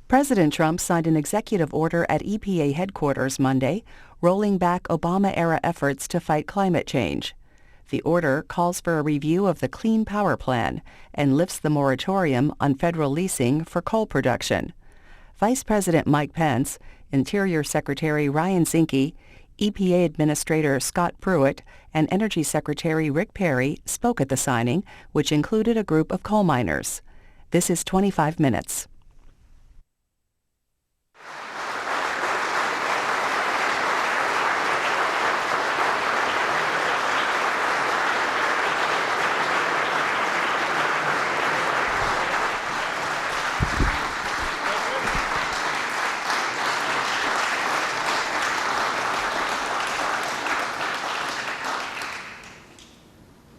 President Trump signed an executive order at EPA headquarters Monday, rolling back Obama-era efforts to fight climate change. The order calls for a review of the Clean Power Plan and lifts the moratorium on federal leasing for coal production. Vice President Mike Pence, Interior Secretary Ryan Zinke, EPA Administrator Scott Pruitt, and Energy Secretary Rick Perry spoke at the signing, which included a group of coal miners. This is 25 Minutes.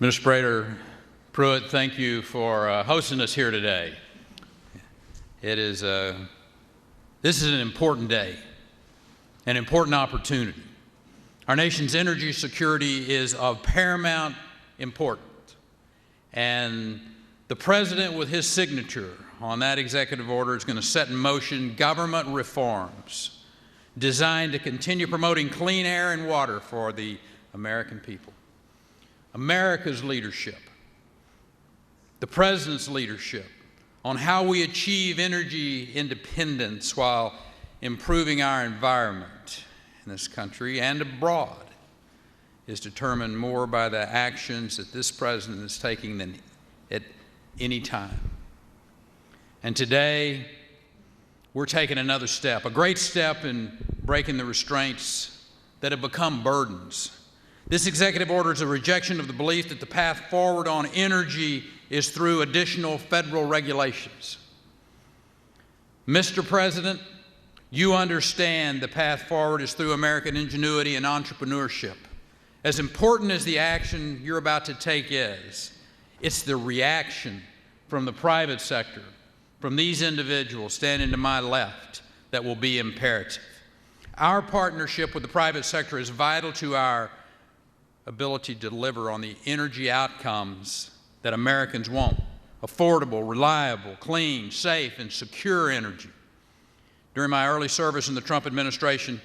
Administrator Pruitt, thank you for hosting us here today. This is an important day, an important opportunity. Our nation's energy security is of paramount importance, and the President, with his signature on that executive order, is going to set in motion government reforms designed to continue promoting clean air and water for the American people. America's leadership, the President's leadership on how we achieve energy independence while improving our environment in this country and abroad is determined more by the actions that this President is taking than at any time. And today, we're taking another step, a great step in breaking the restraints that have become burdens. This executive order is a rejection of the belief that the path forward on energy is through additional federal regulations. Mr. President, you understand the path forward is through American ingenuity and entrepreneurship. As important as the action you're about to take is, it's the reaction from the private sector, from these individuals standing to my left, that will be imperative. Our partnership with the private sector is vital to our ability to deliver on the energy outcomes that Americans want: affordable, reliable, clean, safe, and secure energy. During my early service in the Trump administration,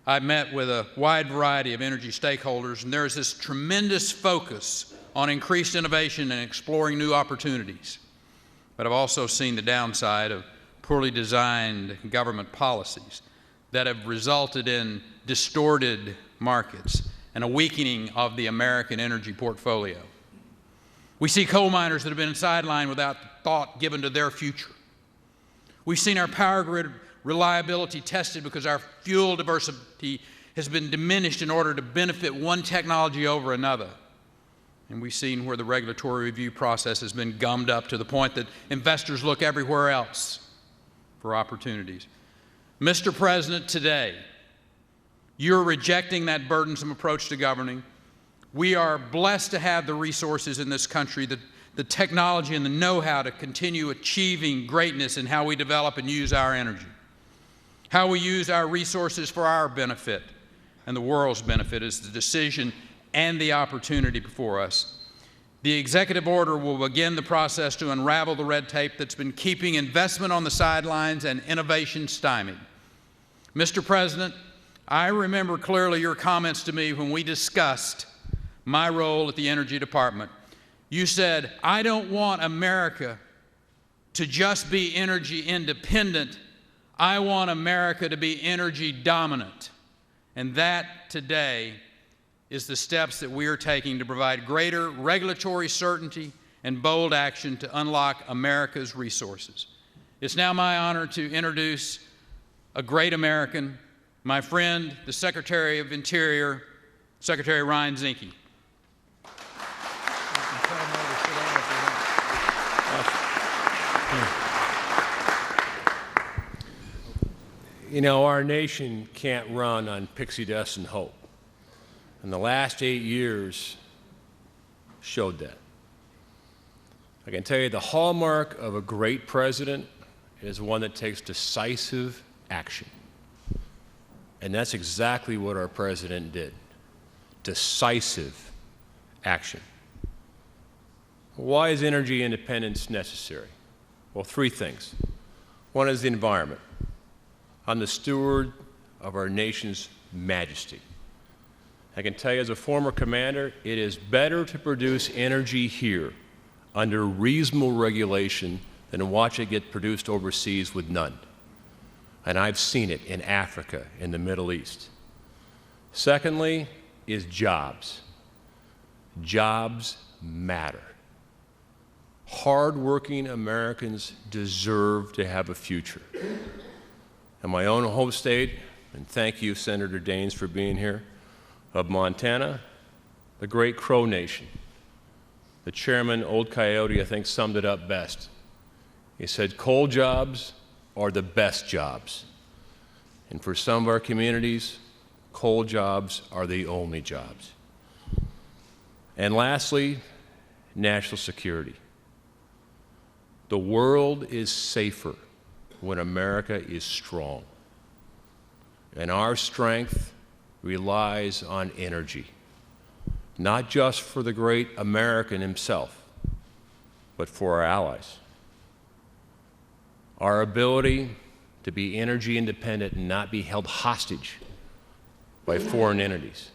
I met with a wide variety of energy stakeholders, and there is this tremendous focus on increased innovation and exploring new opportunities. But I've also seen the downside of poorly designed government policies that have resulted in distorted markets and a weakening of the American energy portfolio. We see coal miners that have been sidelined without thought given to their future. We've seen our power grid reliability tested because our fuel diversity has been diminished in order to benefit one technology over another. And we've seen where the regulatory review process has been gummed up to the point that investors look everywhere else for opportunities. Mr. President, today, you're rejecting that burdensome approach to governing. We are blessed to have the resources in this country, the technology and the know-how to continue achieving greatness in how we develop and use our energy, how we use our resources for our benefit and the world's benefit is the decision and the opportunity before us. The executive order will begin the process to unravel the red tape that's been keeping investment on the sidelines and innovation stymied. Mr. President, I remember clearly your comments to me when we discussed my role at the Energy Department. You said, I don't want America to just be energy independent. I want America to be energy dominant. And that today is the steps that we are taking to provide greater regulatory certainty and bold action to unlock America's resources. It's now my honor to introduce a great American, my friend, the Secretary of Interior, Secretary Ryan Zinke. You know, our nation can't run on pixie dust and hope. And the last 8 years showed that. I can tell you the hallmark of a great president is one that takes decisive action. And that's exactly what our president did. Decisive action. Why is energy independence necessary? Well, three things. One is the environment. I'm the steward of our nation's majesty. I can tell you as a former commander, it is better to produce energy here under reasonable regulation than to watch it get produced overseas with none. And I've seen it in Africa, in the Middle East. Secondly is jobs. Jobs matter. Hard-working Americans deserve to have a future. In my own home state, and thank you, Senator Daines, for being here, of Montana, the great Crow Nation. The chairman, Old Coyote, I think summed it up best. He said, coal jobs are the best jobs. And for some of our communities, coal jobs are the only jobs. And lastly, national security. The world is safer when America is strong. And our strength relies on energy, not just for the great American himself, but for our allies. Our ability to be energy independent and not be held hostage by foreign entities.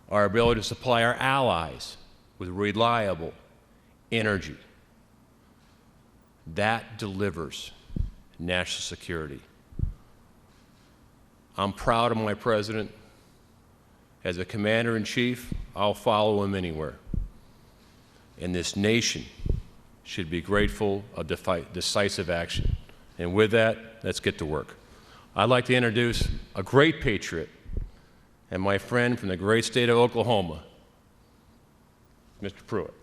Our ability to supply our allies with reliable energy. That delivers national security. I'm proud of my president. As a commander-in-chief, I'll follow him anywhere. And this nation should be grateful of decisive action. And with that, let's get to work. I'd like to introduce a great patriot and my friend from the great state of Oklahoma, Mr. Pruitt.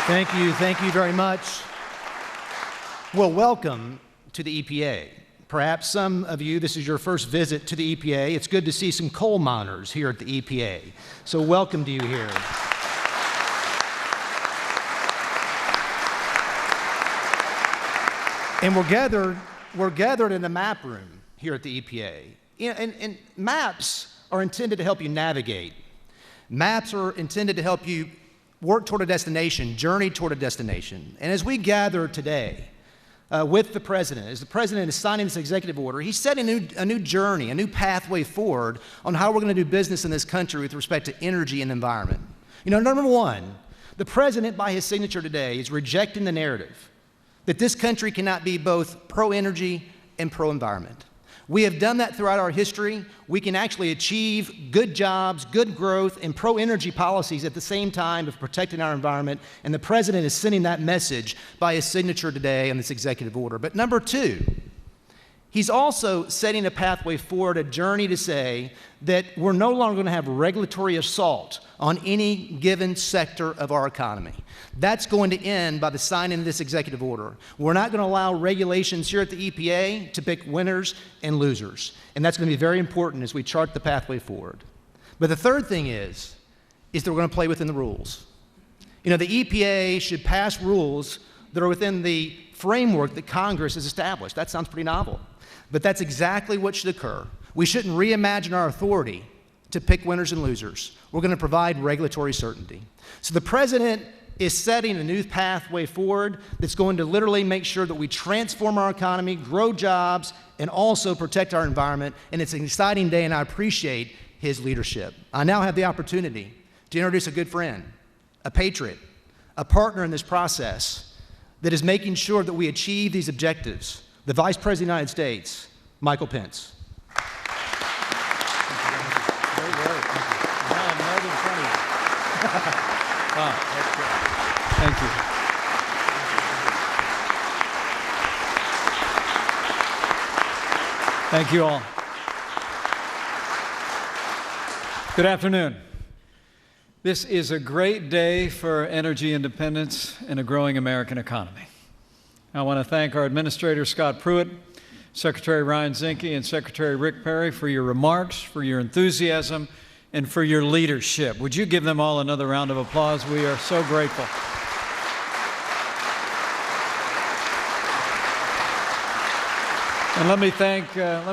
Thank you very much. Well, welcome to the EPA. Perhaps some of you, this is your first visit to the EPA. It's good to see some coal miners here at the EPA. So welcome to you here. And we're gathered in the map room here at the EPA. And maps are intended to help you navigate. Maps are intended to help you work toward a destination, journey toward a destination. And as we gather today with the President, as the President is signing this executive order, he's setting a new journey, a new pathway forward on how we're going to do business in this country with respect to energy and environment. You know, number one, the President, by his signature today, is rejecting the narrative that this country cannot be both pro-energy and pro-environment. We have done that throughout our history. We can actually achieve good jobs, good growth, and pro-energy policies at the same time of protecting our environment, and the President is sending that message by his signature today on this executive order. But number two, he's also setting a pathway forward, a journey to say that we're no longer going to have regulatory assault on any given sector of our economy. That's going to end by the signing of this executive order. We're not going to allow regulations here at the EPA to pick winners and losers. And that's going to be very important as we chart the pathway forward. But the third thing is that we're going to play within the rules. You know, the EPA should pass rules that are within the framework that Congress has established. That sounds pretty novel. But that's exactly what should occur. We shouldn't reimagine our authority to pick winners and losers. We're going to provide regulatory certainty. So the President is setting a new pathway forward that's going to literally make sure that we transform our economy, grow jobs, and also protect our environment. And it's an exciting day, and I appreciate his leadership. I now have the opportunity to introduce a good friend, a patriot, a partner in this process that is making sure that we achieve these objectives, the Vice President of the United States, Michael Pence. Thank you. Thank you all. Good afternoon. This is a great day for energy independence and a growing American economy. I want to thank our Administrator Scott Pruitt, Secretary Ryan Zinke, and Secretary Rick Perry for your remarks, for your enthusiasm, and for your leadership. Would you give them all another round of applause? We are so grateful. And let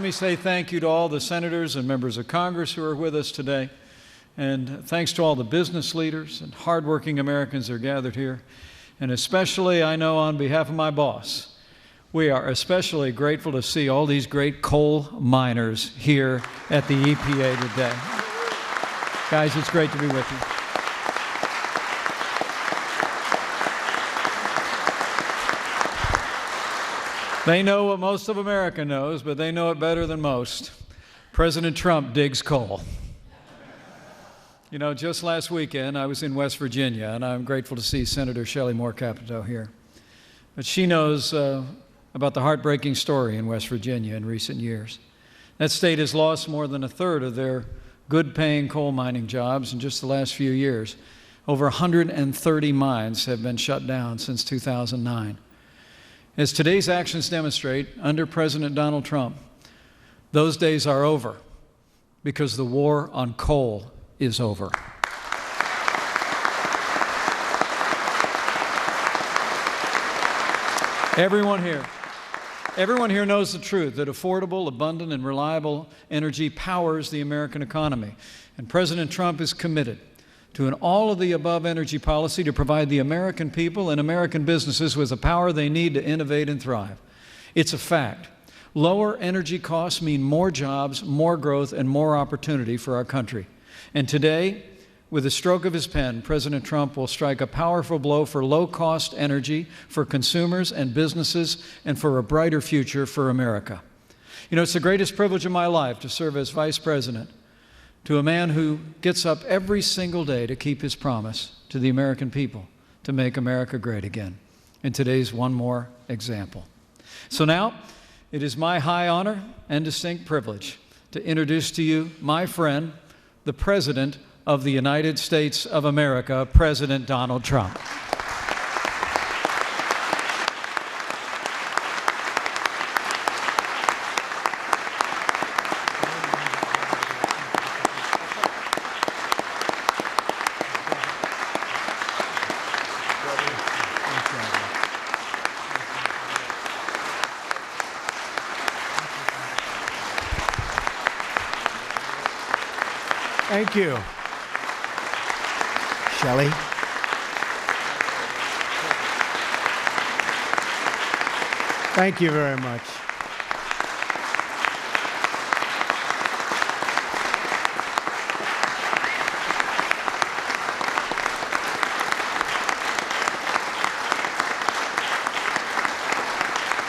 me say thank you to all the senators and members of Congress who are with us today. And thanks to all the business leaders and hardworking Americans that are gathered here. And especially, I know on behalf of my boss, we are especially grateful to see all these great coal miners here at the EPA today. Guys, it's great to be with you. They know what most of America knows, but they know it better than most. President Trump digs coal. You know, just last weekend, I was in West Virginia, and I'm grateful to see Senator Shelley Moore Capito here. But she knows about the heartbreaking story in West Virginia in recent years. That state has lost more than a third of their good-paying coal mining jobs in just the last few years. Over 130 mines have been shut down since 2009. As today's actions demonstrate, under President Donald Trump, those days are over because the war on coal is over. Everyone here knows the truth that affordable, abundant, and reliable energy powers the American economy. And President Trump is committed to an all-of-the-above energy policy to provide the American people and American businesses with the power they need to innovate and thrive. It's a fact. Lower energy costs mean more jobs, more growth, and more opportunity for our country. And today, with a stroke of his pen, President Trump will strike a powerful blow for low-cost energy, for consumers and businesses, and for a brighter future for America. You know, it's the greatest privilege of my life to serve as Vice President to a man who gets up every single day to keep his promise to the American people to make America great again. And today's one more example. So now, it is my high honor and distinct privilege to introduce to you my friend, the President of the United States of America, President Donald Trump. Thank you. Shelley. Thank you very much.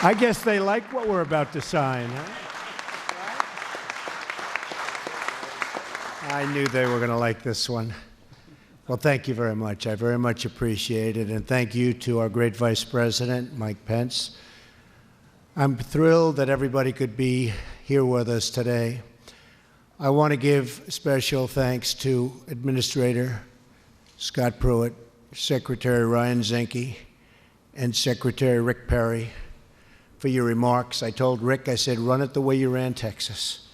I guess they like what we're about to sign, huh? I knew they were going to like this one. Well, thank you very much. I very much appreciate it. And thank you to our great Vice President, Mike Pence. I'm thrilled that everybody could be here with us today. I want to give special thanks to Administrator Scott Pruitt, Secretary Ryan Zinke, and Secretary Rick Perry for your remarks. I told Rick, I said, run it the way you ran Texas,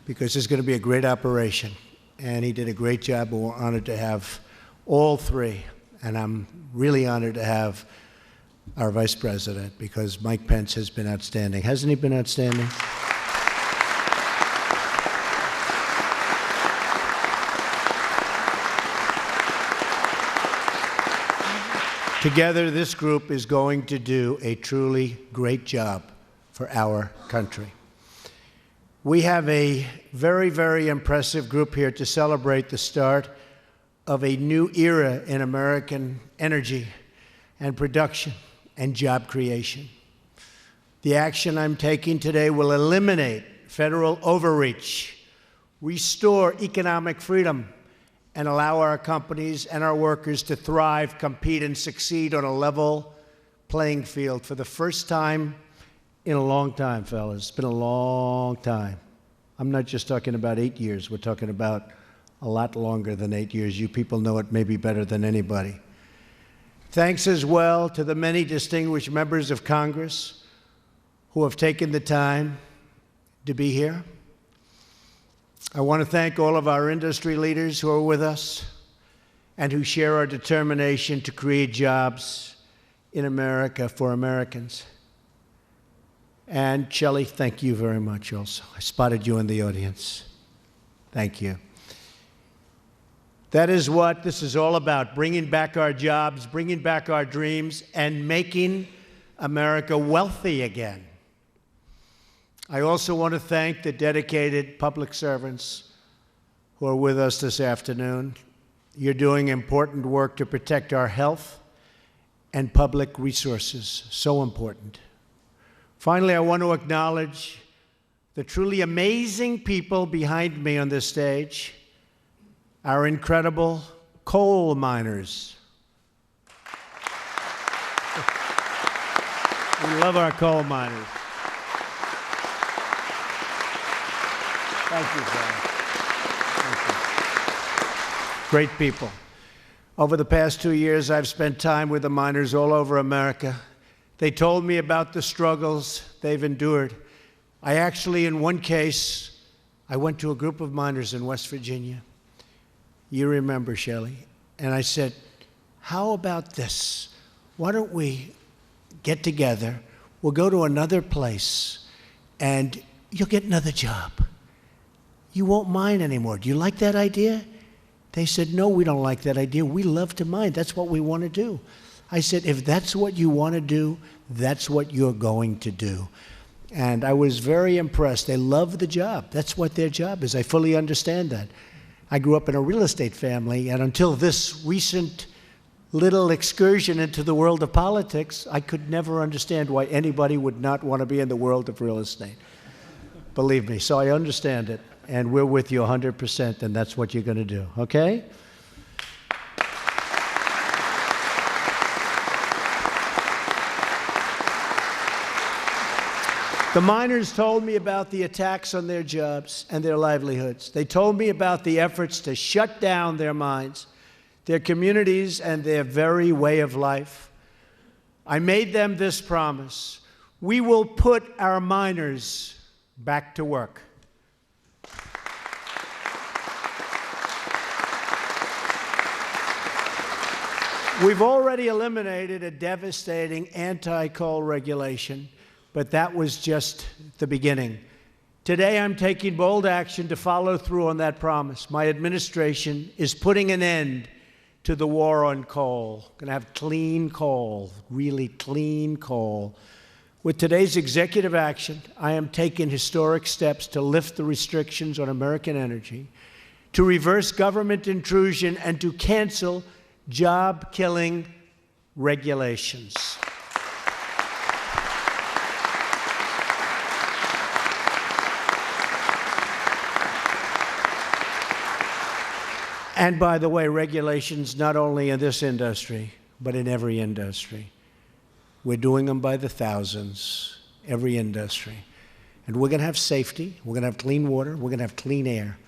because it's going to be a great operation. And he did a great job, and we're honored to have all three. And I'm really honored to have our Vice President, because Mike Pence has been outstanding. Hasn't he been outstanding? Together, this group is going to do a truly great job for our country. We have a very, very impressive group here to celebrate the start of a new era in American energy and production and job creation. The action I'm taking today will eliminate federal overreach, restore economic freedom, and allow our companies and our workers to thrive, compete, and succeed on a level playing field for the first time in a long time, fellas. It's been a long time. I'm not just talking about 8 years. We're talking about a lot longer than 8 years. You people know it maybe better than anybody. Thanks as well to the many distinguished members of Congress who have taken the time to be here. I want to thank all of our industry leaders who are with us and who share our determination to create jobs in America for Americans. And Shelley, thank you very much also. I spotted you in the audience. Thank you. That is what this is all about, bringing back our jobs, bringing back our dreams, and making America wealthy again. I also want to thank the dedicated public servants who are with us this afternoon. You're doing important work to protect our health and public resources, so important. Finally, I want to acknowledge the truly amazing people behind me on this stage, our incredible coal miners. We love our coal miners. Thank you, John. Thank you. Great people. Over the past 2 years, I've spent time with the miners all over America. They told me about the struggles they've endured. I actually, in one case, I went to a group of miners in West Virginia. You remember, Shelley. And I said, how about this? Why don't we get together? We'll go to another place, and you'll get another job. You won't mine anymore. Do you like that idea? They said, no, we don't like that idea. We love to mine. That's what we want to do. I said, if that's what you want to do, that's what you're going to do. And I was very impressed. They love the job. That's what their job is. I fully understand that. I grew up in a real estate family, and until this recent little excursion into the world of politics, I could never understand why anybody would not want to be in the world of real estate. Believe me, so I understand it. And we're with you 100%, and that's what you're going to do, okay? The miners told me about the attacks on their jobs and their livelihoods. They told me about the efforts to shut down their mines, their communities, and their very way of life. I made them this promise: we will put our miners back to work. We've already eliminated a devastating anti-coal regulation, but that was just the beginning. Today, I'm taking bold action to follow through on that promise. My administration is putting an end to the war on coal. We're going to have clean coal, really clean coal. With today's executive action, I am taking historic steps to lift the restrictions on American energy, to reverse government intrusion, and to cancel job-killing regulations. And by the way, regulations not only in this industry, but in every industry. We're doing them by the thousands, every industry. And we're going to have safety, we're going to have clean water, we're going to have clean air.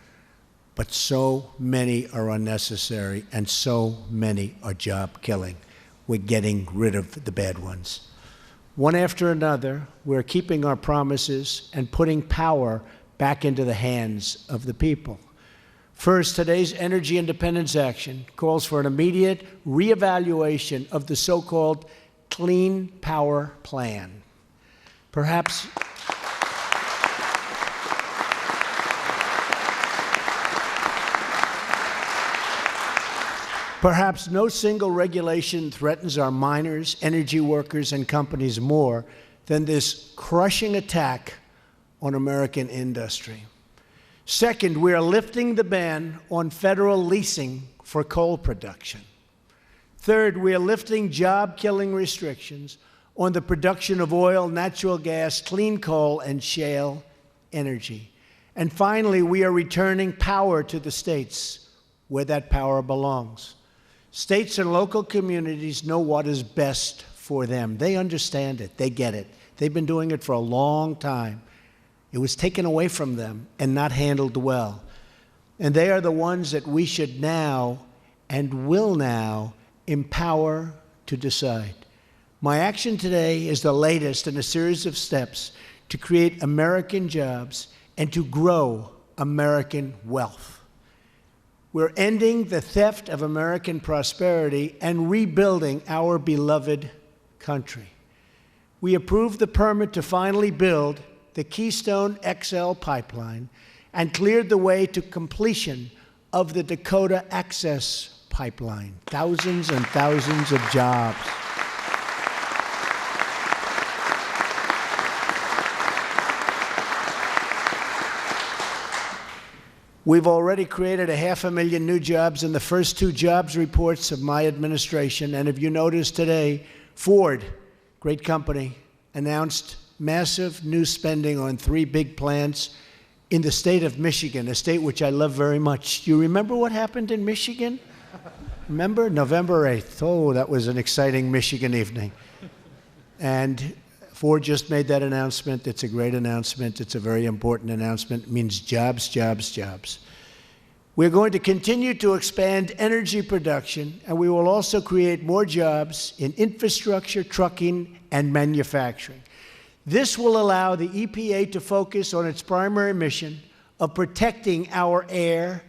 But so many are unnecessary, and so many are job-killing. We're getting rid of the bad ones. One after another, we're keeping our promises and putting power back into the hands of the people. First, today's energy independence action calls for an immediate reevaluation of the so-called Clean Power Plan. Perhaps no single regulation threatens our miners, energy workers, and companies more than this crushing attack on American industry. Second, we are lifting the ban on federal leasing for coal production. Third, we are lifting job-killing restrictions on the production of oil, natural gas, clean coal, and shale energy. And finally, we are returning power to the states where that power belongs. States and local communities know what is best for them. They understand it. They get it. They've been doing it for a long time. It was taken away from them and not handled well. And they are the ones that we should now and will now empower to decide. My action today is the latest in a series of steps to create American jobs and to grow American wealth. We're ending the theft of American prosperity and rebuilding our beloved country. We approved the permit to finally build the Keystone XL pipeline and cleared the way to completion of the Dakota Access Pipeline. Thousands and thousands of jobs. We've already created 500,000 new jobs in the first 2 jobs reports of my administration. And if you noticed today, Ford, great company, announced massive new spending on 3 big plants in the state of Michigan, a state which I love very much. Do you remember what happened in Michigan? Remember? November 8th. Oh, that was an exciting Michigan evening. And Ford just made that announcement. It's a great announcement. It's a very important announcement. It means jobs, jobs, jobs. We're going to continue to expand energy production, and we will also create more jobs in infrastructure, trucking, and manufacturing. This will allow the EPA to focus on its primary mission of protecting our air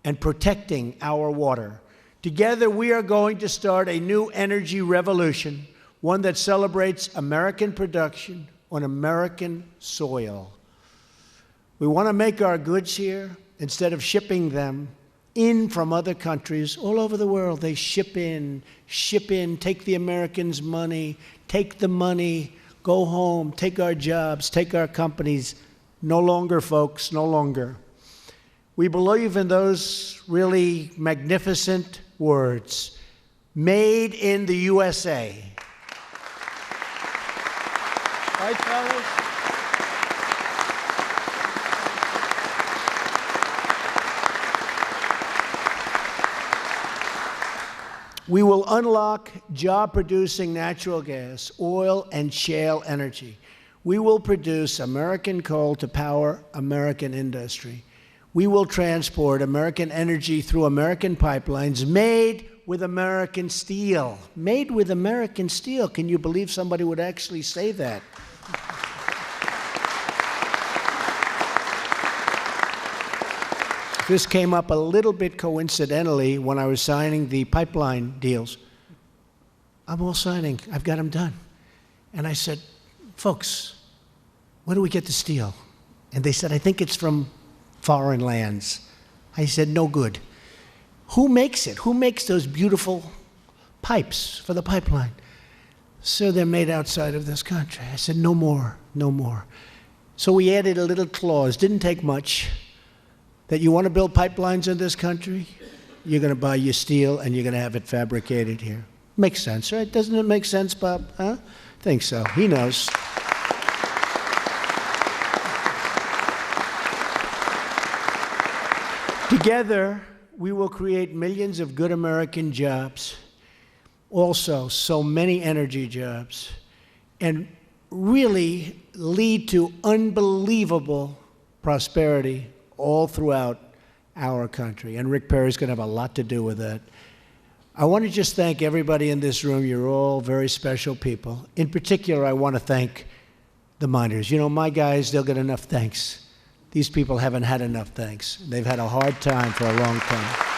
and protecting our water. Together, we are going to start a new energy revolution, one that celebrates American production on American soil. We want to make our goods here instead of shipping them in from other countries all over the world. They ship in, take the Americans' money, take the money, go home, take our jobs, take our companies. No longer, folks, no longer. We believe in those really magnificent words, made in the USA. Right, fellas? We will unlock job-producing natural gas, oil, and shale energy. We will produce American coal to power American industry. We will transport American energy through American pipelines made with American steel. Made with American steel. Can you believe somebody would actually say that? This came up a little bit coincidentally when I was signing the pipeline deals. I'm all signing. I've got them done. And I said, folks, where do we get the steel? And they said, I think it's from foreign lands. I said, no good. Who makes it? Who makes those beautiful pipes for the pipeline? So they're made outside of this country. I said, no more, no more. So we added a little clause, didn't take much, that you want to build pipelines in this country, you're going to buy your steel and you're going to have it fabricated here. Makes sense, right? Doesn't it make sense, Bob? Huh? Think so. He knows. Together, we will create millions of good American jobs, also so many energy jobs, and really lead to unbelievable prosperity all throughout our country. And Rick Perry's going to have a lot to do with that. I want to just thank everybody in this room. You're all very special people. In particular, I want to thank the miners. You know, my guys, they'll get enough thanks. These people haven't had enough thanks. They've had a hard time for a long time.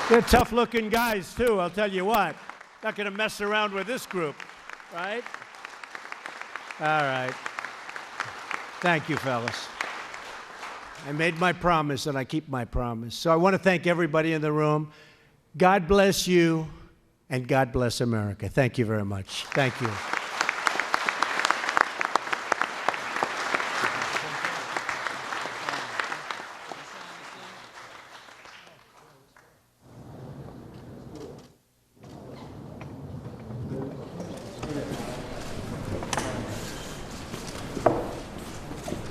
They're tough-looking guys, too, I'll tell you what. Not going to mess around with this group, right? All right. Thank you, fellas. I made my promise, and I keep my promise. So I want to thank everybody in the room. God bless you, and God bless America. Thank you very much. Thank you.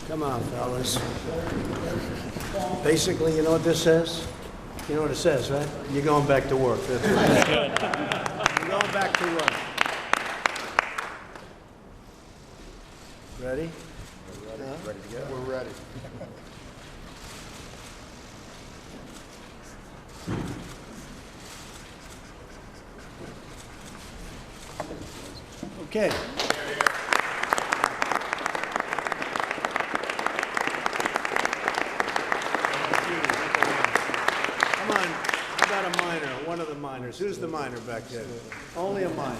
Come on, fellas. Basically, you know what this says? You know what it says, right? You're going back to work. That's right. You're going back to work. Ready? Ready to go? We're ready. Okay. Come on, how about a minor? One of the minors. Who's the minor back there? Only a minor.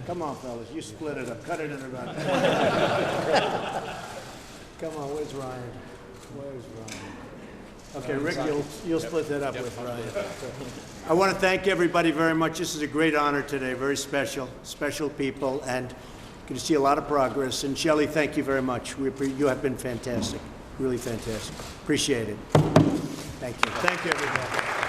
Come on, fellas. You split it up. Cut it in about. Come on, where's Ryan? Where's Ryan? Okay, Rick, you'll split that up with Ryan. I want to thank everybody very much. This is a great honor today, very special people, and good to see a lot of progress. And Shelley, thank you very much. You have been fantastic, really fantastic. Appreciate it. Thank you. Thank you, everybody.